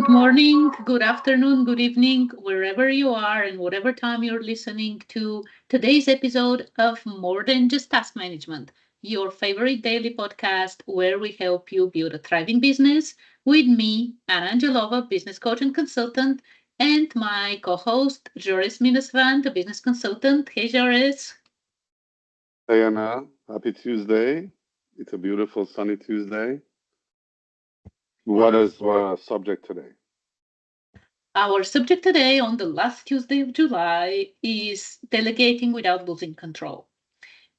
Good morning, good afternoon, good evening, wherever you are and whatever time you're listening to today's episode of More Than Just Task Management, your favorite daily podcast where we help you build a thriving business with me, Anna Angelova, business coach and consultant, and my co-host, Jores Minusvan, the business consultant. Hey, Jores. Hey Anna, happy Tuesday. It's a beautiful sunny Tuesday. What is our subject today? Our subject today on the last Tuesday of July is delegating without losing control.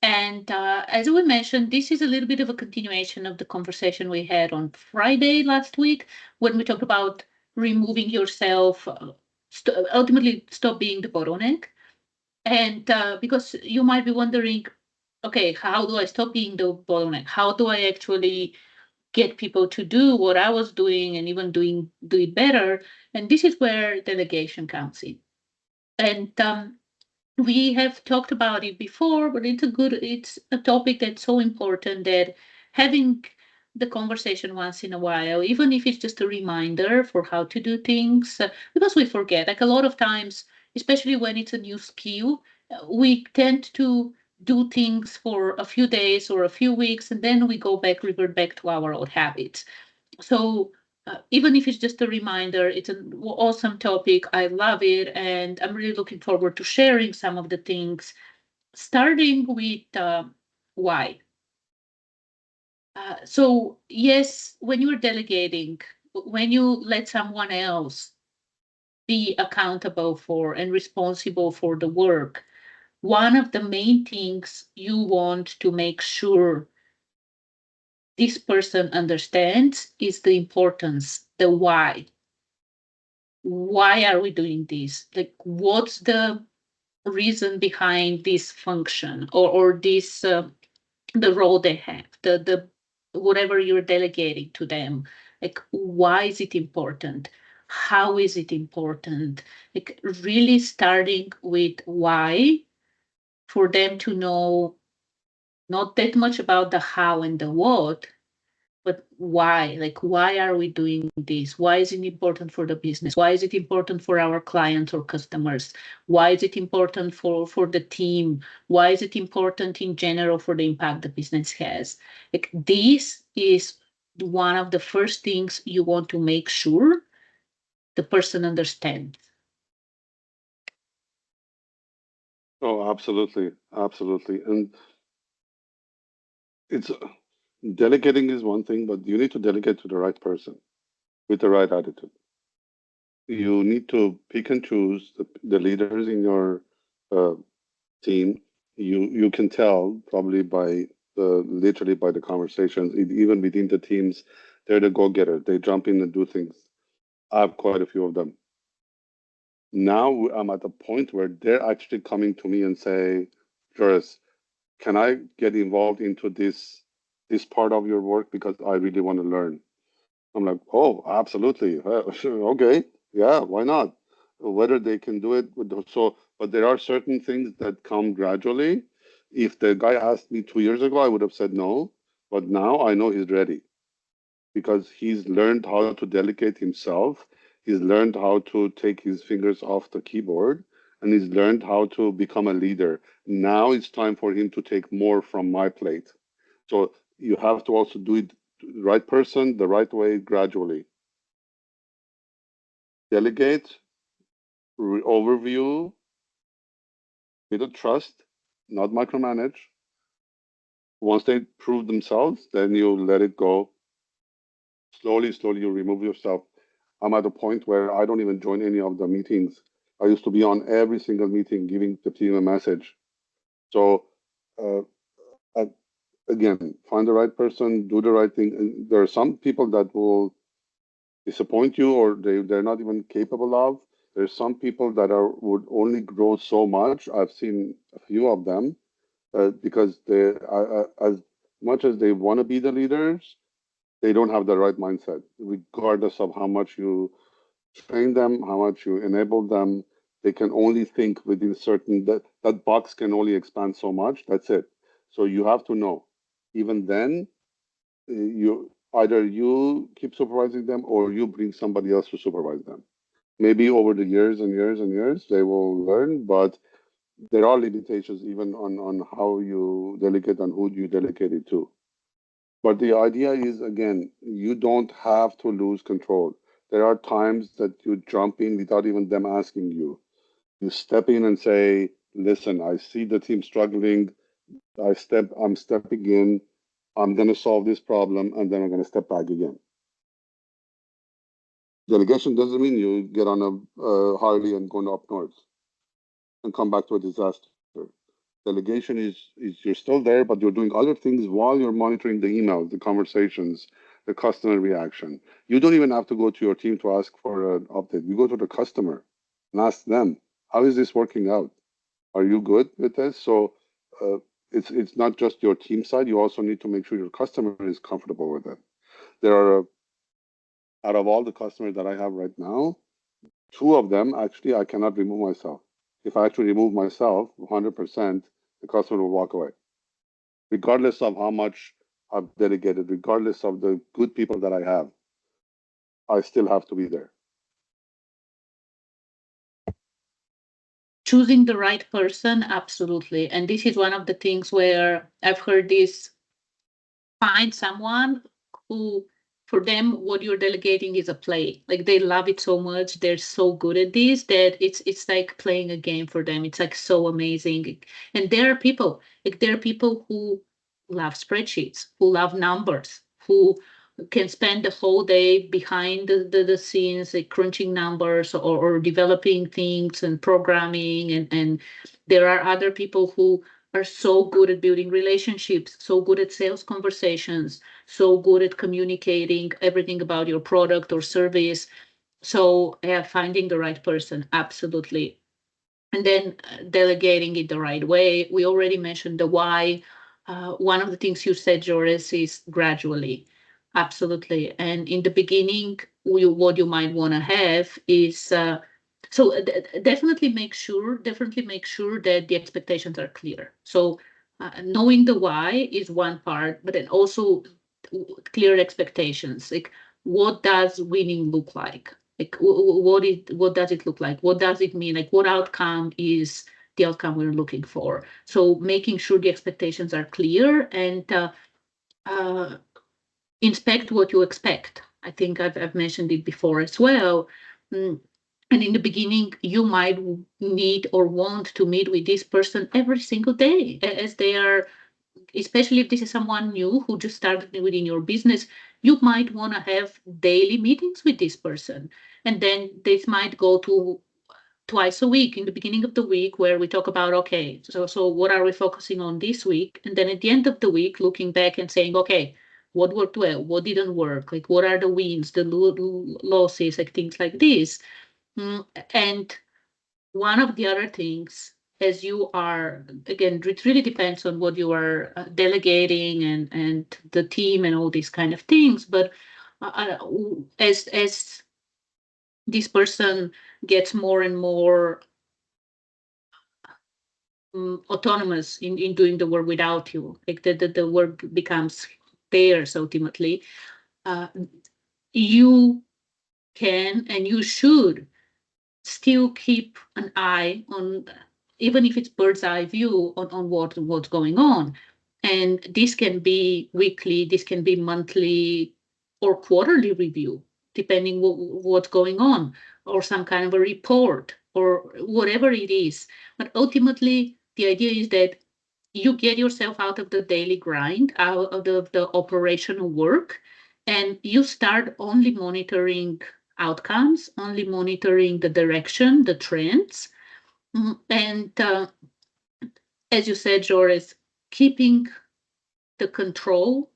And as we mentioned, this is a little bit of a continuation of the conversation we had on Friday last week when we talked about removing yourself, ultimately stop being the bottleneck. And because you might be wondering, okay, how do I stop being the bottleneck? How do I actually get people to do what I was doing and even do it better? And this is where delegation comes in. And we have talked about it before, but it's a topic that's so important that having the conversation once in a while, even if it's just a reminder for how to do things, because we forget, like a lot of times, especially when it's a new skill, we tend to do things for a few days or a few weeks, and then we revert back to our old habits. So even if it's just a reminder, it's an awesome topic. I love it, and I'm really looking forward to sharing some of the things, starting with why. So yes, when you're delegating, when you let someone else be accountable for and responsible for the work, one of the main things you want to make sure this person understands is the importance, the why. Why are we doing this? Like, what's the reason behind this function or this the role they have, the whatever you're delegating to them? Like, why is it important? How is it important? Like, really starting with why for them to know not that much about the how and the what, but why? Like, why are we doing this? Why is it important for the business? Why is it important for our clients or customers? Why is it important for the team? Why is it important in general for the impact the business has? Like, this is one of the first things you want to make sure the person understands. Oh, absolutely, absolutely. And it's delegating is one thing, but you need to delegate to the right person with the right attitude. You need to pick and choose the leaders in your uh, team. You can tell probably by literally by the conversations, even within the teams, they're the go-getters. They jump in and do things. I have quite a few of them. Now I'm at a point where they're actually coming to me and say, Joris, can I get involved into this part of your work because I really want to learn? I'm like, oh, absolutely. Okay, yeah, why not? Whether they can do it but there are certain things that come gradually. If the guy asked me 2 years ago, I would have said no, but now I know he's ready because he's learned how to delegate himself. He's learned how to take his fingers off the keyboard and he's learned how to become a leader. Now it's time for him to take more from my plate. So you have to also do it the right person, the right way, gradually. Delegate, overview, with a trust, not micromanage. Once they prove themselves, then you let it go. Slowly, slowly, you remove yourself. I'm at a point where I don't even join any of the meetings. I used to be on every single meeting giving the team a message. So, uh, uh, again, find the right person, do the right thing. And there are some people that will disappoint you or they're not even capable of. There's some people that are would only grow so much. I've seen a few of them because as much as they want to be the leaders, they don't have the right mindset, regardless of how much you train them, how much you enable them. They can only think within certain that box can only expand so much. That's it. So you have to know. Even then, you Either you keep supervising them or you bring somebody else to supervise them. Maybe over the years and years and years, they will learn, but there are limitations even on how you delegate and who you delegate it to. But the idea is, again, you don't have to lose control. There are times that you jump in without even them asking you. You step in and say, listen, I see the team struggling. I'm stepping in. I'm going to solve this problem, and then I'm going to step back again. Delegation doesn't mean you get on a Harley and go up north and come back to a disaster. Delegation is you're still there, but you're doing other things while you're monitoring the emails, the conversations, the customer reaction. You don't even have to go to your team to ask for an update. You go to the customer and ask them, how is this working out? Are you good with this? So uh, it's not just your team side. You also need to make sure your customer is comfortable with it. There are out of all the customers that I have right now, two of them actually I cannot remove myself. If I actually remove myself 100%, the customer will walk away, regardless of how much I've delegated, regardless of the good people that I have. I still have to be there. Choosing the right person, absolutely. And this is one of the things where I've heard this: find someone who, for them, what you're delegating is a play. Like they love it so much, they're so good at this that it's like playing a game for them. It's like so amazing. And there are people, like there are people who love spreadsheets, who love numbers, who can spend the whole day behind the scenes, like crunching numbers, or developing things and programming. And there are other people who are so good at building relationships, so good at sales conversations, so good at communicating everything about your product or service. So, yeah, finding the right person, absolutely. And then delegating it the right way. We already mentioned the why. One of the things you said, Joris, is gradually. Absolutely. And in the beginning, what you might want to have is definitely make sure that the expectations are clear. So knowing the why is one part, but then also clear expectations. Like, what does winning look like? Like, what does it look like? What does it mean? Like, what outcome is the outcome we're looking for? So making sure the expectations are clear, and uh, inspect what you expect. I think I've mentioned it before as well. Mm, And in the beginning, you might need or want to meet with this person every single day, as they are, especially if this is someone new who just started within your business. You might want to have daily meetings with this person. And then this might go to twice a week in the beginning of the week, where we talk about, okay, so what are we focusing on this week? And then at the end of the week, looking back and saying, okay, what worked well, what didn't work, like what are the wins, the losses, like things like this. And one of the other things, as you are, again, it really depends on what you are delegating, and the team and all these kind of things. But as this person gets more and more autonomous in doing the work without you, like the work becomes theirs ultimately, uh, you can and you should still keep an eye on, even if it's bird's eye view on what's going on. And this can be weekly, this can be monthly or quarterly review, depending what's going on, or some kind of a report or whatever it is. But ultimately, the idea is that you get yourself out of the daily grind, out of the operational work, and you start only monitoring outcomes, only monitoring the direction, the trends. And as you said, Joris, keeping the control.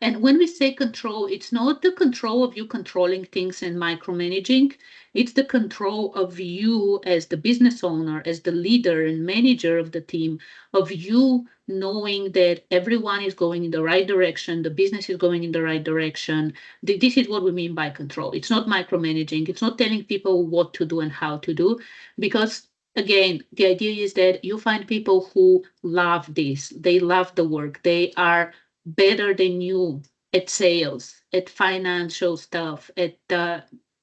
And when we say control, it's not the control of you controlling things and micromanaging. It's the control of you as the business owner, as the leader and manager of the team, of you knowing that everyone is going in the right direction, the business is going in the right direction. This is what we mean by control. It's not micromanaging. It's not telling people what to do and how to do, because again, the idea is that you find people who love this. They love the work. They are better than you at sales, at financial stuff, at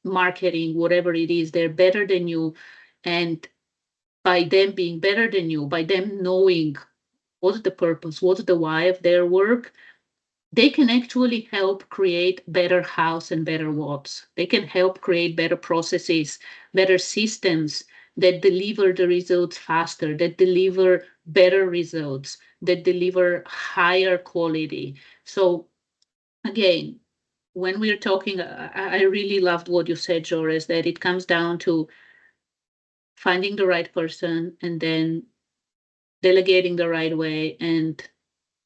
marketing, whatever it is. They're better than you. And by them being better than you, by them knowing what's the purpose, what's the why of their work, they can actually help create better house and better watts. They can help create better processes, better systems that deliver the results faster, that deliver better results, that deliver higher quality. So again, when we're talking, I really loved what you said, Jores, that it comes down to finding the right person and then delegating the right way and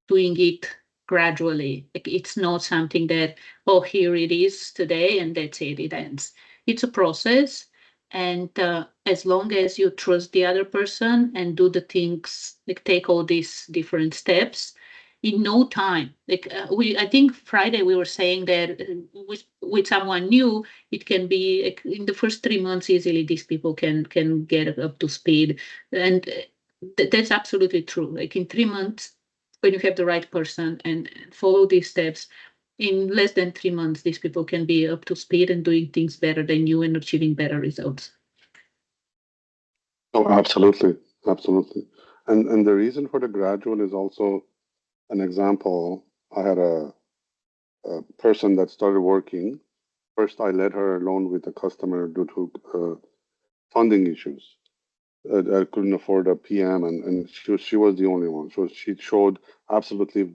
doing it gradually. Like it's not something that, oh, here it is today and that's it, it ends. It's a process. And as long as you trust the other person and do the things, like take all these different steps, in no time, I think Friday we were saying that with someone new, it can be like, in the first 3 months easily. These people can get up to speed, and that's absolutely true. Like in 3 months, when you have the right person and follow these steps, in less than 3 months, these people can be up to speed and doing things better than you and achieving better results. Oh, absolutely, absolutely. And the reason for the gradual is also an example. I had a person that started working. First, I let her alone with a customer due to funding issues. I couldn't afford a PM, and she was the only one. So she showed absolutely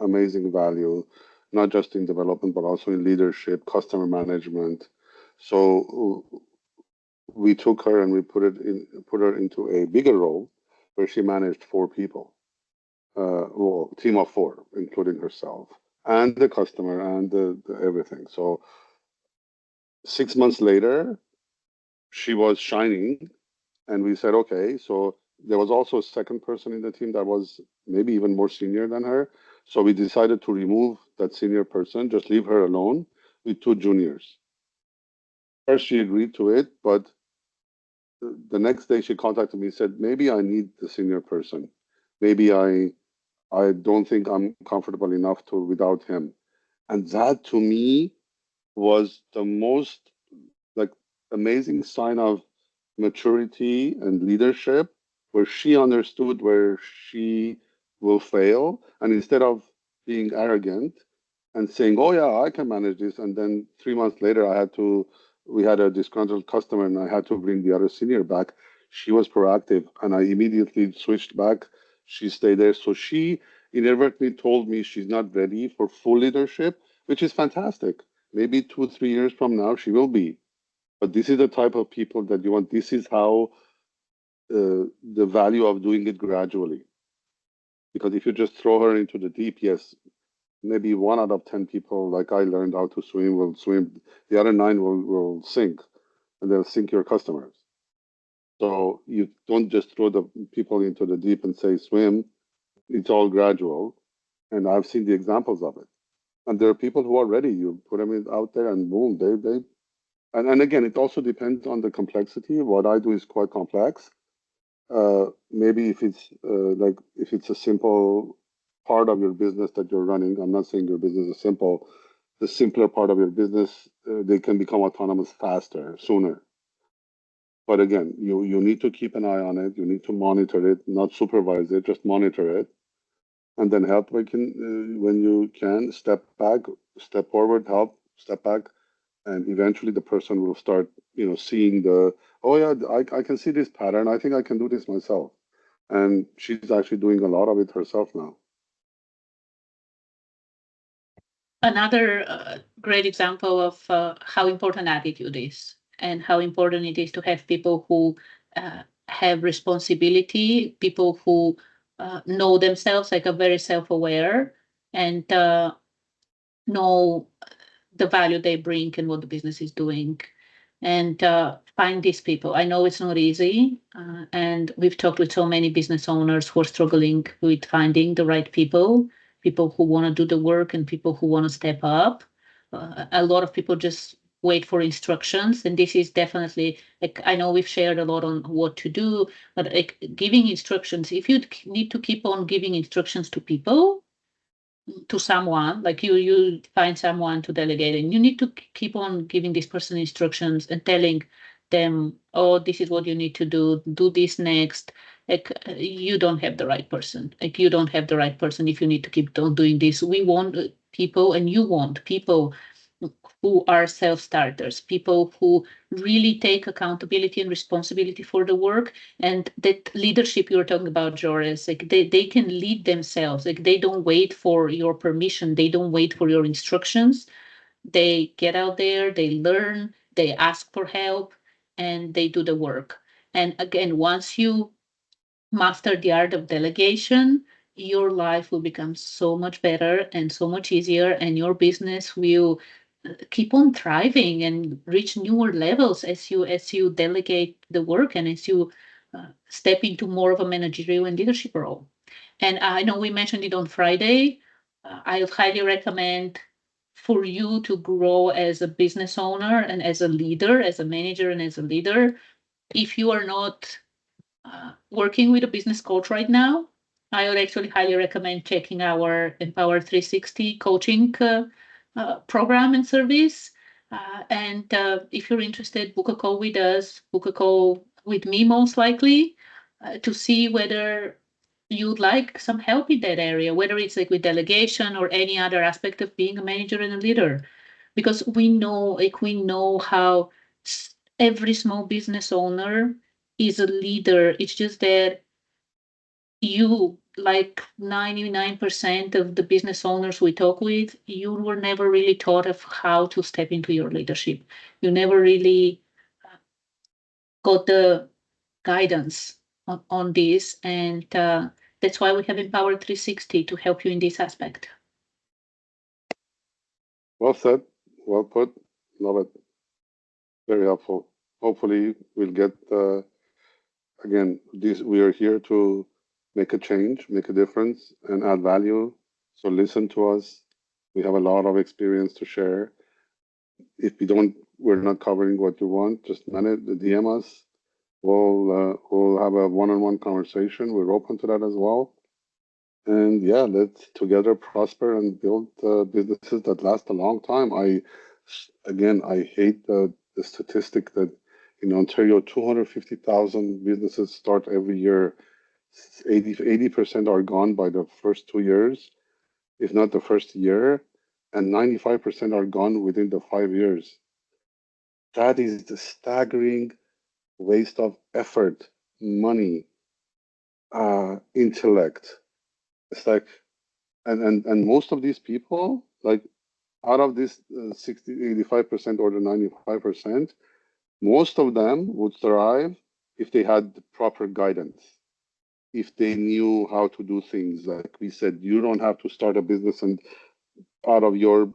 amazing value, not just in development, but also in leadership, customer management. So we took her and we put her into a bigger role where she managed four people, well, team of four, including herself and the customer and the everything. So 6 months later, she was shining, and we said, okay. So there was also a second person in the team that was maybe even more senior than her. So we decided to remove that senior person, just leave her alone with two juniors. First, she agreed to it, but the next day she contacted me and said, maybe I need the senior person. Maybe I don't think I'm comfortable enough to without him. And that to me was the most like amazing sign of maturity and leadership, where she understood where she will fail, and instead of being arrogant and saying, oh yeah, I can manage this, and then 3 months later we had a disgruntled customer and I had to bring the other senior back. She was proactive and I immediately switched back. She stayed there. So she inadvertently told me she's not ready for full leadership, which is fantastic. Maybe 2, 3 years from now she will be. But this is the type of people that you want. This is how the value of doing it gradually. Because if you just throw her into the deep, yes, maybe 1 out of 10 people, like I learned how to swim, will swim. The other nine will sink, and they'll sink your customers. So you don't just throw the people into the deep and say swim. It's all gradual, and I've seen the examples of it. And there are people who are ready. You put them out there, and boom, they. And again, it also depends on the complexity. What I do is quite complex. Maybe if it's like if it's a simple part of your business that you're running, I'm not saying your business is simple. The simpler part of your business, they can become autonomous faster, sooner. But again, you need to keep an eye on it. You need to monitor it, not supervise it, just monitor it, and then help when you can. Step back, step forward, help, step back, and eventually the person will start, seeing oh yeah, I can see this pattern. I think I can do this myself, and she's actually doing a lot of it herself now. Another great example of how important attitude is and how important it is to have people who have responsibility, people who know themselves, like are very self-aware and know the value they bring and what the business is doing, and find these people. I know it's not easy, and we've talked with so many business owners who are struggling with finding the right people who want to do the work and people who want to step up. A lot of people just wait for instructions, and this is definitely, like, I know we've shared a lot on what to do, but like giving instructions, if you need to keep on giving instructions to people, to someone, like you find someone to delegate, and you need to keep on giving this person instructions and telling them, oh, this is what you need to do this next. Like you don't have the right person. Like you don't have the right person if you need to keep on doing this. We want people, and you want people who are self-starters, people who really take accountability and responsibility for the work, and that leadership you're talking about, Jores, like they can lead themselves. Like they don't wait for your permission, they don't wait for your instructions. They get out there, they learn, they ask for help, and they do the work. And again, once you master the art of delegation, your life will become so much better and so much easier, and your business will keep on thriving and reach newer levels as you delegate the work and as you step into more of a managerial and leadership role. And I know we mentioned it on Friday. I would highly recommend for you to grow as a business owner and as a leader, as a manager and as a leader. If you are not working with a business coach right now, I would actually highly recommend checking our Empower 360 coaching program and service. And if you're interested, book a call with us, book a call with me most likely to see whether you'd like some help in that area, whether it's like with delegation or any other aspect of being a manager and a leader. Because we know how every small business owner is a leader. It's just that you, like 99% of the business owners we talk with, you were never really taught of how to step into your leadership. You never really got the guidance on this. And that's why we have Empower 360 to help you in this aspect. Well said. Well put. Love it. Very helpful. Hopefully, we'll get again. This we are here to make a change, make a difference, and add value. So listen to us. We have a lot of experience to share. If we don't, we're not covering what you want. Just manage the DM us. We'll have a one-on-one conversation. We're open to that as well. And yeah, let's together prosper and build businesses that last a long time. Again, I hate the statistic that in Ontario, 250,000 businesses start every year. 80% are gone by the first 2 years, if not the first year, and 95% are gone within the 5 years. That is the staggering waste of effort, money, intellect. It's like, and most of these people, like out of this 60, 85% or the 95%, most of them would thrive if they had the proper guidance, if they knew how to do things. Like we said, you don't have to start a business and out of your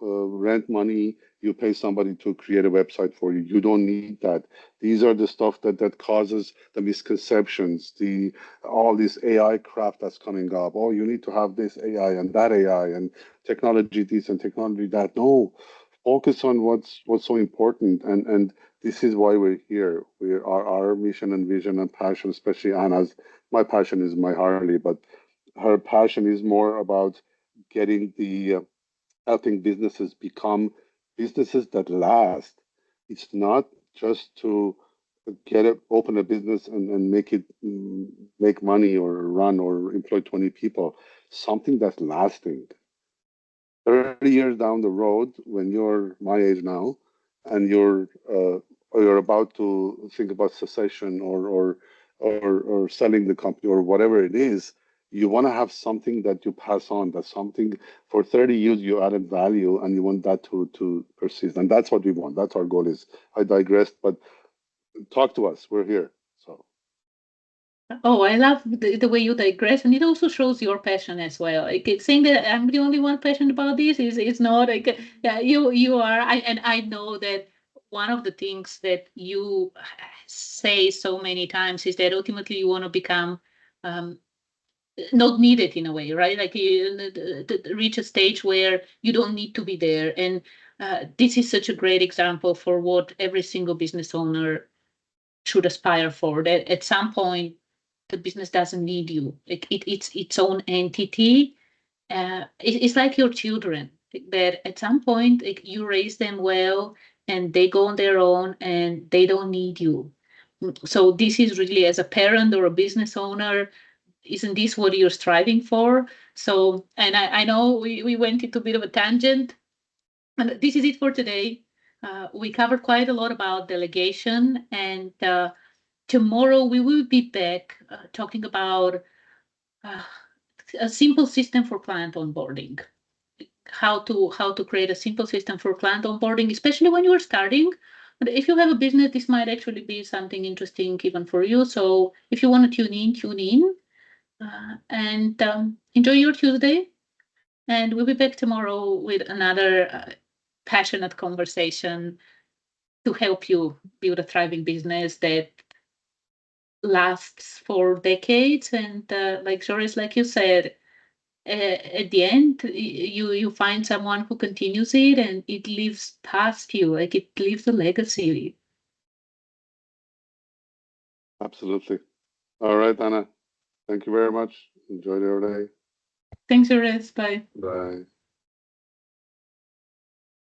rent money you pay somebody to create a website for you. You don't need that. These are the stuff that causes the misconceptions, the all this AI crap that's coming up. Oh, you need to have this AI and that AI and technology this and technology that. No, focus on what's so important. And this is why we're here. We are our mission and vision and passion, especially Anna's. My passion is my Harley, but her passion is more about getting the helping businesses become businesses that last. It's not just to get it, open a business and make it make money or run or employ 20 people. Something that's lasting. 30 years down the road, when you're my age now, and or you're about to think about secession or selling the company or whatever it is, you want to have something that you pass on. That's something for 30 years you added value, and you want that to persist. And that's what we want. That's our goal. Is I digressed, but talk to us. We're here. So Oh, I love the way you digress, and it also shows your passion as well. Like it's saying that I'm the only one passionate about this is not like yeah, you are. And I know that one of the things that you say so many times is that ultimately you want to become um, not needed in a way, right? Like you reach a stage where you don't need to be there, and this is such a great example for what every single business owner should aspire for. That at some point the business doesn't need you. Like it's its own entity, It's like your children that at some point like, you raise them well and they go on their own and they don't need you. So this is really as a parent or a business owner, isn't this what you're striving for? So, and I know we went into a bit of a tangent, and this is it for today. We covered quite a lot about delegation, and tomorrow we will be back talking about uh, a simple system for client onboarding. How to create a simple system for client onboarding, especially when you're starting. But if you have a business, this might actually be something interesting even for you. So if you want to tune in, tune in, and enjoy your Tuesday. And we'll be back tomorrow with another passionate conversation to help you build a thriving business that lasts for decades. And like Joris, like you said, at the end, you find someone who continues it, and it lives past you, like it leaves a legacy. Absolutely. All right, Anna. Thank you very much. Enjoy your day. Thanks, Joris. Bye. Bye.